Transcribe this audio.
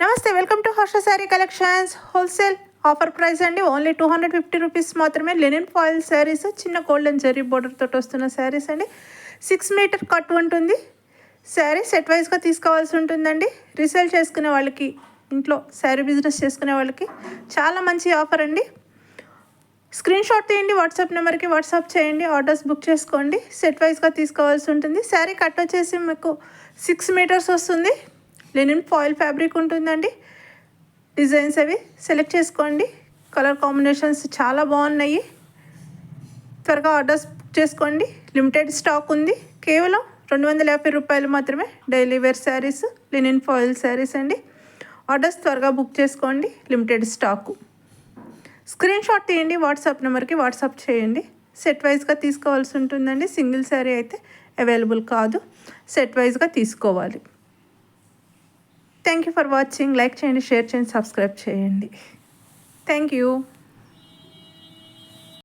నమస్తే, welcome to Harsha sari collections. Wholesale offer price అండి. Only 250 rupees మాత్రమే. లెనిన్ ఫాయిల్ శారీస్, చిన్న గోల్డెన్ జరీ బోర్డర్ తోటి వస్తున్న శారీస్ అండి. 6 మీటర్ కట్ ఉంటుంది. శారీ సెట్ వైజ్గా తీసుకోవాల్సి ఉంటుందండి. రీసేల్ చేసుకునే వాళ్ళకి, ఇంట్లో శారీ బిజినెస్ చేసుకునే వాళ్ళకి చాలా మంచి ఆఫర్ అండి. స్క్రీన్ షాట్ తీయండి, వాట్సాప్ నెంబర్కి వాట్సాప్ చేయండి, ఆర్డర్స్ బుక్ చేసుకోండి. సెట్ వైజ్గా తీసుకోవాల్సి ఉంటుంది. శారీ కట్ వచ్చేసి మీకు 6 మీటర్స్ వస్తుంది. లెనిన్ ఫాయిల్ ఫ్యాబ్రిక్ ఉంటుందండి. డిజైన్స్ అవి సెలెక్ట్ చేసుకోండి. కలర్ కాంబినేషన్స్ చాలా బాగున్నాయి. త్వరగా ఆర్డర్స్ బుక్ చేసుకోండి. లిమిటెడ్ స్టాక్ ఉంది. కేవలం 250 రూపాయలు మాత్రమే. Daily wear saris, linen foil saris అండి. ఆర్డర్స్ త్వరగా బుక్ చేసుకోండి. Limited stock. స్క్రీన్ షాట్ తీయండి, వాట్సాప్ నెంబర్కి వాట్సాప్ చేయండి. సెట్ వైజ్గా తీసుకోవాల్సి ఉంటుందండి. సింగిల్ శారీ అయితే అవైలబుల్ కాదు, సెట్ వైజ్గా తీసుకోవాలి. Thank you for watching. Like చేయండి, షేర్ చేయండి, సబ్స్క్రైబ్ చేయండి. Thank you.